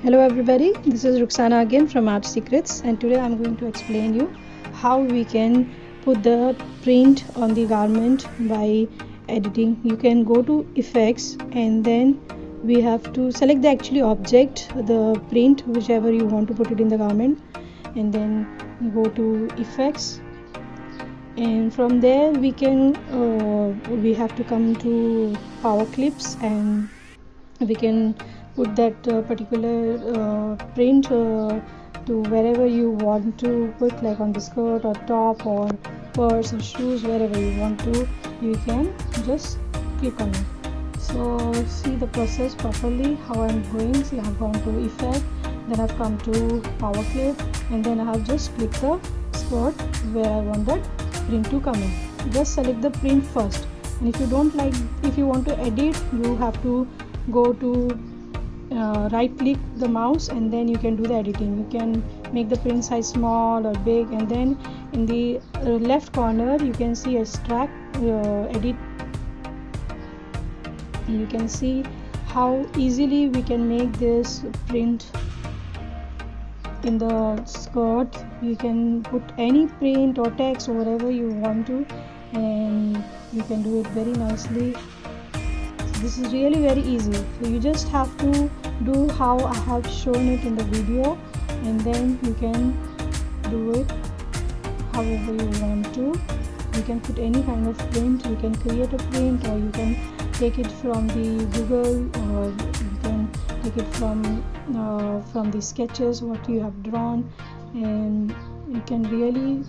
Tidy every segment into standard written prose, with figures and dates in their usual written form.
Hello everybody, this is Ruxana again from Art Secrets, and today I'm going to explain you how we can put the print on the garment by editing. You can go to effects and then we have to select the actually object, the print, whichever you want to put it in the garment, and then go to effects, and from there we can we have to come to power clips, and we can put that particular print to wherever you want to put, like on the skirt or top or purse or shoes, wherever you want to, you can just click on it. So see the process properly how I'm going. See, I've gone to effect, then I've come to power clip, and then I have just clicked the skirt where I want that print to come in. Just select the print first, and if you don't like, if you want to edit, you have to go to right click the mouse, and then you can do the editing. You can make the print size small or big, and then in the left corner you can see extract edit. You can see how easily we can make this print in the skirt. You can put any print or text or whatever you want to, and you can do it very nicely. This is really very easy, so you just have to do how I have shown it in the video, and then you can do it however you want to. You can put any kind of print, you can create a print, or you can take it from the Google, or you can take it from the sketches what you have drawn, and you can really,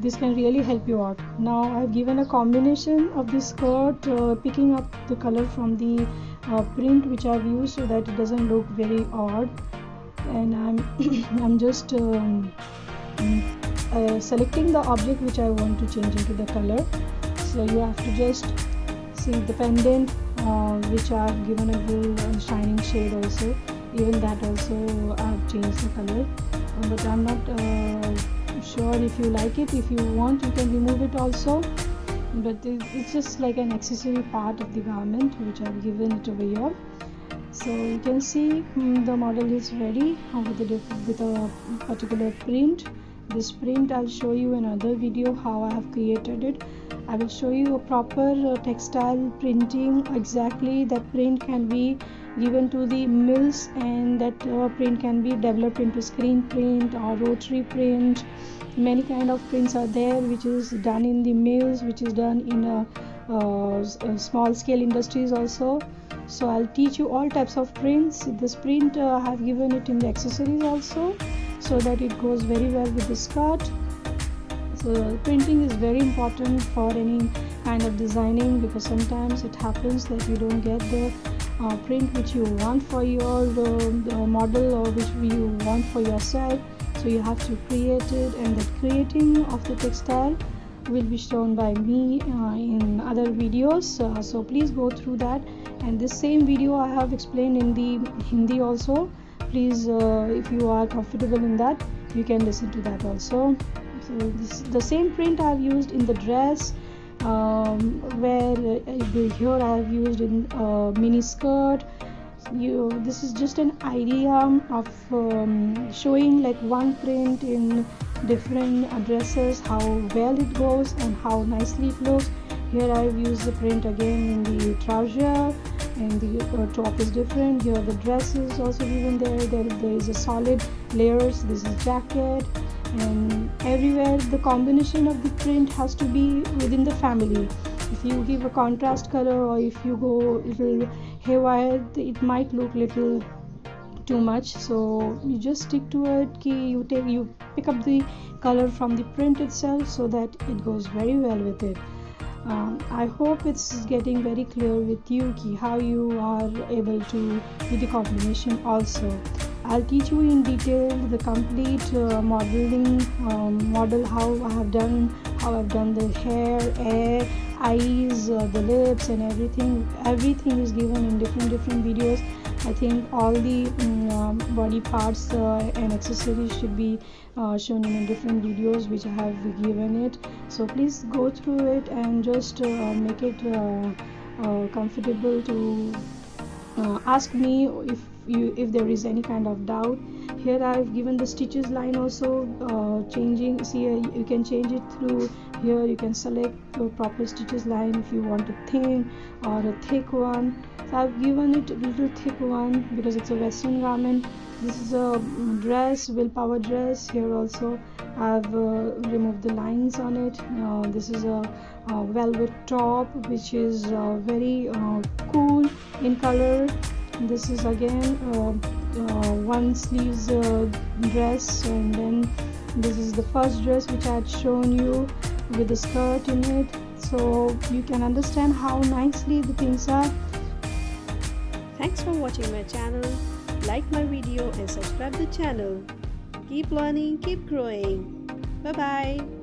this can really help you out. Now I've given a combination of the skirt, picking up the color from the print which I've used, so that it doesn't look very odd, and I'm just selecting the object which I want to change into the color. So you have to just see the pendant, which I've given a good shining shade also. Even that also I've changed the color, but I'm not sure if you like it. If you want, you can remove it also, but it's just like an accessory part of the garment which I've given it over here. So you can see the model is ready with a particular print. This print I'll show you in another video how I have created it. I will show you a proper textile printing. Exactly, that print can be given to the mills, and that print can be developed into screen print or rotary print. Many kind of prints are there which is done in the mills, which is done in small scale industries also. So I'll teach you all types of prints. This print I have given it in the accessories also, so that it goes very well with the skirt. So printing is very important for any kind of designing, because sometimes it happens that you don't get the print which you want for your model, or which you want for yourself. So you have to create it, and the creating of the textile will be shown by me in other videos. So please go through that, and this same video I have explained in the Hindi also. Please, if you are comfortable in that, you can listen to that also. So this, the same print I have used in the dress, where here I have used in mini skirt. This is just an idea of showing like one print in different dresses, how well it goes and how nicely it looks. Here I've used the print again in the trouser, and the top is different. Here the dress is also given there is a solid layers. This is jacket, and everywhere the combination of the print has to be within the family. If you give a contrast color, or if you go little haywire, it might look little too much. So you just stick to it. You pick up the color from the print itself, so that it goes very well with it. I hope it's getting very clear with you how you are able to do the combination also. I'll teach you in detail the complete modeling model, how I've done the hair, eyes, the lips, and everything is given in different videos. I think all the body parts and accessories should be shown in different videos which I have given it. So please go through it and just make it comfortable to ask me if if there is any kind of doubt. Here I've given the stitches line also changing. See, you can change it through here. You can select the proper stitches line if you want a thin or a thick one. So I've given it a little thick one because it's a western garment. This is a dress, willpower dress. Here also I've removed the lines on it. This is a velvet top, which is very cool in color. This is again one sleeves dress, and then this is the first dress which I had shown you with the skirt in it, so you can understand how nicely the things are. Thanks for watching my channel. Like my video and subscribe the channel. Keep learning, keep growing. Bye bye.